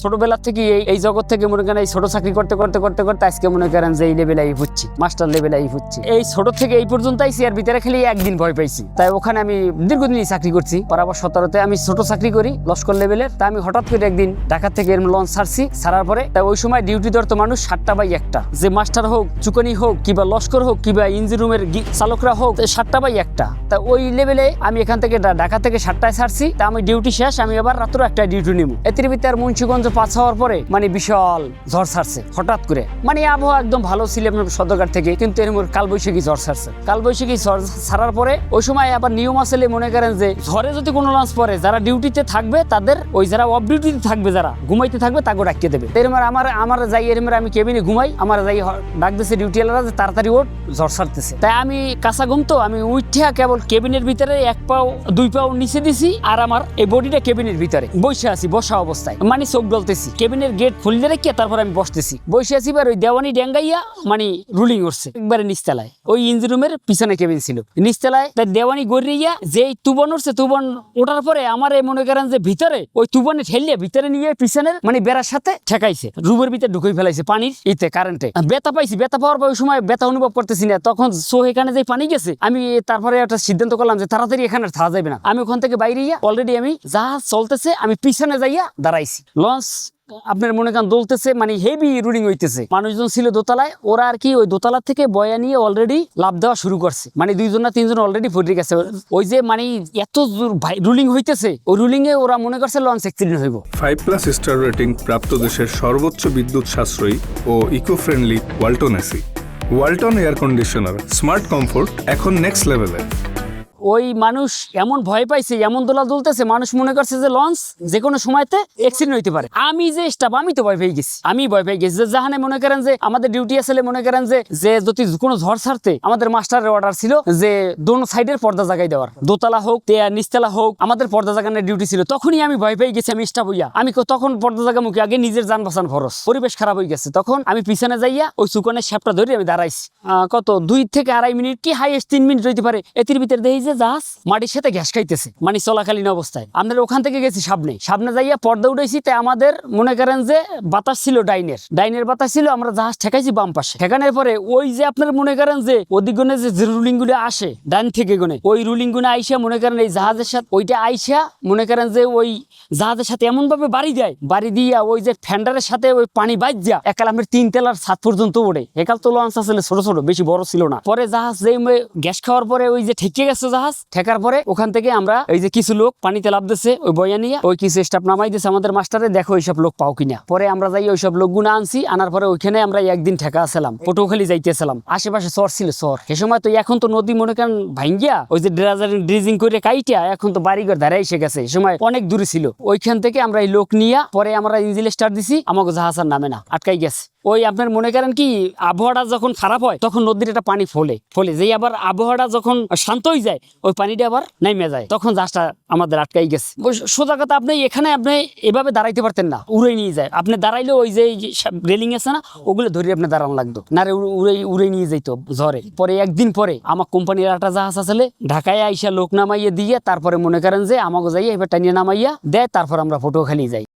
ছোটবেলা থেকে এই জগৎ থেকে মনে করেন এই ছোট চাকরি করতে করতে করতে করতে আজকে মনে করেন যে এই লেভেলে হচ্ছি, মাস্টার লেভেলে হচ্ছি। এই ছোট থেকে এই পর্যন্ত আইসি, আর ভিতরে খালি একদিন ভয় পাইছি। তাই ওখানে আমি দীর্ঘদিনই চাকরি করছি। বরাবর 17-তে আমি ছোট চাকরি করি লস্কর লেভেলের। তা আমি হঠাৎ করে একদিন ঢাকা থেকে লঞ্চ ছাড়ছি, ছাড়ার পরে তা ওই সময় ডিউটি ধরতো মানুষ 7টা বাই 1টা, যে মাস্টার হোক, চুকানি হোক, কিংবা লস্কর হোক, কিংবা ইঞ্জিন রুমের চালকরা হোক, 7টা বাই 1টা। তা ওই লেভেলে আমি এখান থেকে ঢাকা থেকে 7টায় ছাড়ছি। তা আমি ডিউটি শেষ, আমি আবার রাত্র 1টায় ডিউটি নিব। এতির ভিতরে মুন্সিগঞ্জ পাঁচ হওয়ার পরে মানে বিশাল ঝড় ছাড়ছে হঠাৎ করে। মানে আবহাওয়া একদম ভালো ছিল আপনার সদরঘাট থেকে, কিন্তু এর মধ্যে কালবৈশাখী ঝড় ছাড়ছে। কালবৈশাখী ঝড় ছাড়ার পরে ওই সময় আবার নিয়ম আসলে মনে করেন যে ঝড়ে যদি কোনো লঞ্চ পড়ে, যারা ডিউটিতে থাকবে তাদের ওই যারা অফ ডিউটিতে থাকবে, যারা ঘুমাইতে থাকবে তাকে ডাকিয়ে দেবে। এর মানে আমার যাই এর মানে আমি কেবিনে ঘুমাই, আমার যাই ডাক দিচ্ছে ডিউটিওয়ালারা যে তাড়াতাড়ি ওঠ, ঝড় ছাড়তেছে। তাই আমি কাঁচা ঘুম তো আমি উঠিয়া কেবল কেবিনের ভিতরে 1 পাও 2 পাও নিচে দিছি, আর আমার এই বডিটা কেবিনের ভিতরে বসে আছি, বসা অবস্থায় মানে চোখ ডলতেছি। কেবিনের গেট খুললে রেখে তারপর আমি বসতেছি, বসে আছি। এবার ওই দেওয়ানি ডেঙ্গাইয়া মানে রুলিং উঠছে একবারে নিচতলায়, ওই ইঞ্জিন রুমের পিছনে কেবিন ছিল নিচতলায়। তাই দেওয়ানি গড়িয়া যে তুবন উঠছে, তুবন ওঠার পরে আমার এই মনে করেন যে ভিতরে ওই তুবনে ঠেলিয়ে ভিতরে নিয়ে পিছনের মানে বেড়ার সাথে ঠেকাইছে, রুমের ভিতরে ঢুকে ফেলাইছে পানির ইতে কারেন্টে। ব্যথা পাইছি, ব্যথা পাওয়ার পর ওই সময় ব্যথা অনুভব করতেছি না, তখন এখানে যে পানি গেছে আমি তারপরে একটা সিদ্ধান্ত করলাম যে তাড়াতাড়ি এখানে থাকা যাবে না। আমি ওখান থেকে বাইরে অলরেডি আমি জাহাজ চলতেছে, আমি পিছনে যাইয়া দাঁড়াইছি। লঞ্চ আপনার মনে করেন দোলতেছে, মানে হেভি রুলিং হইতেছে। মানুষজন ছিল দোতলায়, ওরা আর কি ওই দোতলা থেকে বয়া নিয়ে অলরেডি লাভ দেওয়া শুরু করছে। মানে 2জন না 3জন অলরেডি পড়ে গেছে। ওই যে মানে এত রুলিং হইতেছে, ওই রুলিং এ ওরা মনে করছে লঞ্চ অ্যাক্সিডেন্ট হইব। 5+ স্টার রেটিং প্রাপ্ত দেশের সর্বোচ্চ বিদ্যুৎ সাশ্রয়ী ও eco friendly Walton AC. Walton air conditioner, smart comfort এখন নেক্সট লেভেলে। ওই মানুষ এমন ভয় পাইছে, এমন দোলা দুলতেছে, মানুষ মনে করছে যে লঞ্চ যে কোনো সময়তে অ্যাক্সিডেন্ট হইতে পারে। আমি যে স্টাফ, আমি তো ভয় পেয়ে গেছি, আমি ভয় পেয়ে গেছি। যেখানে মনে করেন যে আমাদের ডিউটি আসলে মনে করেন যে যদি কোনো ঝড় ছাড়তে আমাদের মাস্টারের অর্ডার ছিল যে দোনো সাইডের পর্দা জাগাই দেওয়ার, দোতলা হোক নিচতলা হোক, আমাদের পর্দা জাগানোর ডিউটি ছিল। তখনই আমি ভয় পেয়ে গেছি, আমি স্টাফ হইয়া আমি তখন পর্দা জাগা মুখে আগে নিজের যান বাঁচান খরচ, পরিবেশ খারাপ হয়ে গেছে। তখন আমি পিছনে যাইয়া ওই সুকনের শ্যাপটা ধরে আমি দাঁড়াইছি। কত 2 থেকে 2.5 মিনিট, কি হাইয়েস্ট 3 মিনিট হইতে পারে। এটির ভিতরে দেখি যে জাহাজ মাটির সাথে গ্যাস খাইতেছে, মানে চলাকালীন অবস্থায়। আমরা ওখান থেকে গেছি সামনে যাইয়া পর্দা উঠাইছি। তাই আমাদের মনে করেন যে বাতাস ছিল ডাইনের বাতাস ছিল, আমরা জাহাজ ঠেকাইছি বাম পাশে। ঠেকানোর পরে ওই যে আপনার মনে করেন যে ওদিকগুনে যে রুলিং গুলো আসে ডাইন থেকে গুনে, ওই রুলিং গুনে আইসা মনে করেন এই জাহাজের সাথে ওইটা আইসা মনে করেন যে ওই জাহাজের সাথে এমন ভাবে বাড়ি দেয়, বাড়ি দিয়া ওই যে ফ্যান্ডারের সাথে ওই পানি বাজ্যা একাল আমার 3 তলার ছাদ পর্যন্ত ওঠে। একাল তো লঞ্চ আসলে ছোট ছোট, বেশি বড় ছিল না। পরে জাহাজ যে গ্যাস খাওয়ার পরে ওই যে ঠেকে গেছে জাহাজ, ঠেকার পরে ওখান থেকে আমরা এই যে কিছু লোক পানিতে লাভ দিচ্ছে ওই বয়া নিয়ে, ওই কিছু স্টাফ নামাই দিচ্ছে আমাদের মাস্টারে, দেখো ওইসব লোক পাও কিনা। পরে আমরা যাই ওইসব লোকগুলো আনছি, আনার পরে ওইখানে আমরা একদিন ঠেকা আসলাম, পটুয়াখালী যাইতেছিলাম। আশেপাশে চর ছিল, চর সে সময় তো, এখন তো নদী মনে করেন ভাঙ্গিয়া ওই যে ড্রেজিং করে কাইটিয়া এখন তো বাড়িঘর ধারে এসে গেছে, সে সময় অনেক দূরে ছিল। ওইখান থেকে আমরা এই লোক নিয়ে পরে আমরা ইঞ্জিন স্টার্ট দিছি, আমাকে জাহাজ আর নামে না, আটকাই গেছে। ওই আপনার মনে করেন কি আবহাওয়াটা যখন খারাপ হয় তখন নদীর একটা পানি ফলে যেই আবার আবহাওয়াটা যখন শান্ত হয়ে যায় ওই পানিটা আবার নেমে যায়, তখন জাহাজটা আমাদের আটকাই গেছে। সোজা কথা, আপনি এখানে আপনি এভাবে দাঁড়াইতে পারতেন না, উড়ে নিয়ে যায়। আপনি দাঁড়াইলে ওই যে রেলিং আছে না, ওগুলো ধরে আপনি দাঁড়ানো লাগতো না, উড়ে নিয়ে যাইতো ঝড়ে। পরে একদিন পরে আমার কোম্পানির একটা জাহাজ আসলে ঢাকায় আইসা লোক নামাইয়ে দিয়ে তারপরে মনে করেন যে আমাকে যাইয়া এবার টানিয়ে নামাইয়া দেয়, তারপর আমরা পটুয়াখালী যাই।